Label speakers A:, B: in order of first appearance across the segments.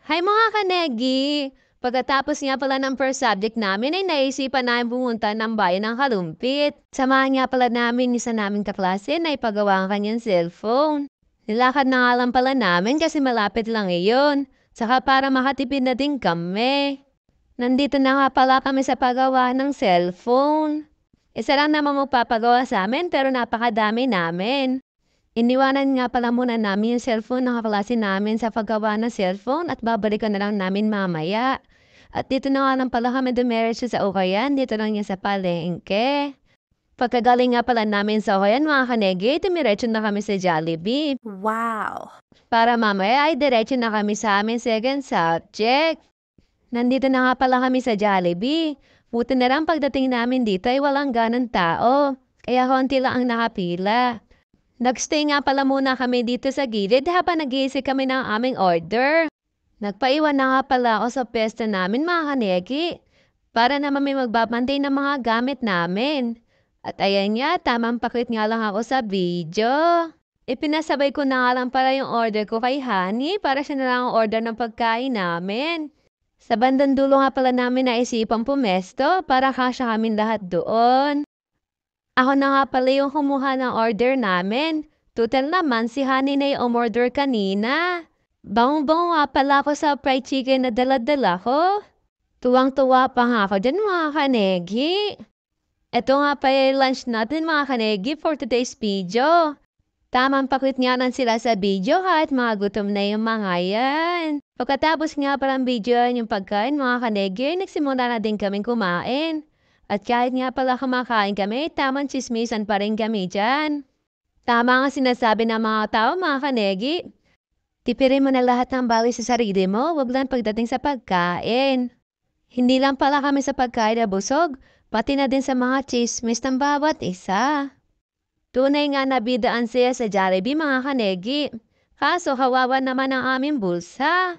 A: Hi mga kanegi! Pagkatapos nga pala ng first subject namin ay naisipan namin pumunta ng bayan ng Kalumpit. Samahan nga pala namin isa naming kaklase na ipagawa ang kanyang cellphone. Nilakad na nga lang pala namin kasi malapit lang iyon. Saka para makatipid na din kami. Nandito na nga pala kami sa paggawa ng cellphone. Isa lang naman magpapagawa sa amin pero napakadami namin. Iniwanan nga pala muna namin yung cellphone ng kaklase namin sa paggawa ng cellphone at babalikan na lang namin mamaya. At dito na nga lang pala kami dumiretso sa Ukayan, dito lang yan sa palengke. Pagkagaling nga pala namin sa Ukayan mga kanegi, dumiretso na kami sa Jollibee.
B: Wow!
A: Para mamaya ay diretso na kami sa aming second subject. Nandito na nga pala kami sa Jollibee. Buti na lang pagdating namin dito ay walang ganang tao. Kaya konti lang ang nakapila. Nagstay nga pala muna kami dito sa gilid habang nag-iisip kami ng aming order. Nagpaiwan na nga pala ako sa pwesto namin mga kanegi para naman may magbabantay ng mga gamit namin. At ayan nga, tamang pakit nga lang ako sa video. Ipinasabay ko na nga lang pala yung order ko kay Honey para siya na lang ang order ng pagkain namin. Sa bandang dulo nga pala namin naisipang pumesto para kasya kami lahat doon. Ako na nga pala yung kumuha ng order namin. Total naman si Honey na yung umorder kanina. Bangong-bango nga pala ako sa fried chicken na dala-dala ko. Tuwang-tuwa pa nga ako dyan mga kanegi. Ito nga pa yung lunch natin mga kanegi for today's video. Tamang pakwit nga lang sila sa video kahit mga gutom na yung mga yan. Pagkatapos nga palang video yung pagkain mga kanegi, nagsimula na din kaming kumain. At kahit nga pala kumakain kami, tamang chismisan pa rin kami dyan. Tama nga sinasabi ng mga tao mga kanegi. Tipirin mo na lahat ng bagay sa sarili mo, wag lang pagdating sa pagkain. Hindi lang pala kami sa pagkain na busog, pati na din sa mga chismis ng bawat isa. Tunay nga nabidaan siya sa Jollibee mga kanegi. Kaso kawawa naman ang aming bulsa.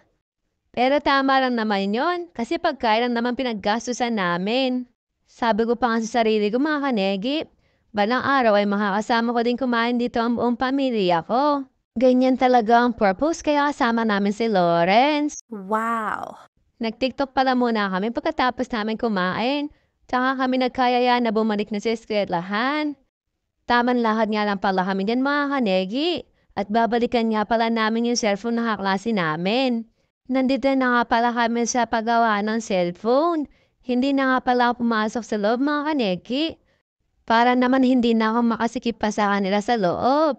A: Pero tama lang naman yon kasi pagkain lang naman pinaggastusan namin. Sabi ko pa nga sa sarili ko mga kanegi, balang araw ay makakasama ko din kumain dito ang buong pamilya ko. Ganyan talaga ang purpose kaya kasama namin si Lawrence.
B: Wow!
A: Nag-TikTok pala muna kami pagkatapos namin kumain. Tsaka kami nagkayaya na bumalik na sa eskwelahan. Taman lahat nga lang pala kami dyan mga kanegi. At babalikan nga pala namin yung cellphone na kaklase namin. Nandito na nga pala kami sa paggawa ng cellphone. Hindi na nga pala ako pumasok sa loob mga kaneki. Para naman hindi na ako makasikip pa sa kanila sa loob.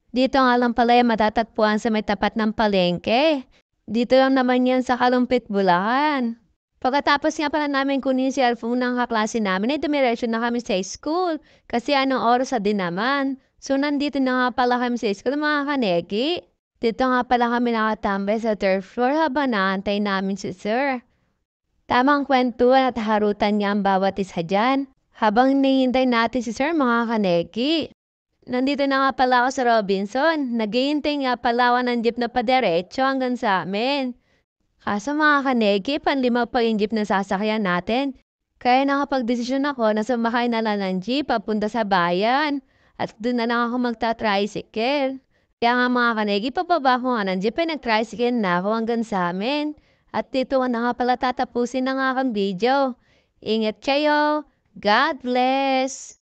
A: Dito nga lang pala yung matatagpuan sa may tapat ng palengke. Dito lang naman yan sa Kalumpit, Bulacan. Pagkatapos nga pala namin kunin yung cellphone ng kaklase namin ay dumiretso na kami sa school. Kasi anong oras din naman. So nandito na nga pala kami sa school mga kaneki. Dito nga pala kami nakatambay sa third floor habang naantay namin si sir. Tamang kwentuhan at harutan niya ang bawat isa dyan. Habang hinihintay natin si sir mga kaneki. Nandito na nga pala ako sa Robinson. Naghihintay nga pala ako ng jeep na padiretso hanggang sa amin. Kaso mga kaneki, panlima pa yung jeep na sasakyan natin. Kaya nakapag-desisyon ako na sumakay na lang ng jeep papunta sa bayan. At doon na lang ako magta-tricycle. Kaya nga mga kaneki, pababa ko nga ng jeep ay nag-tricycle na ako hanggang sa amin. At dito na nga pala tatapusin ng aking video. Ingat kayo. God bless!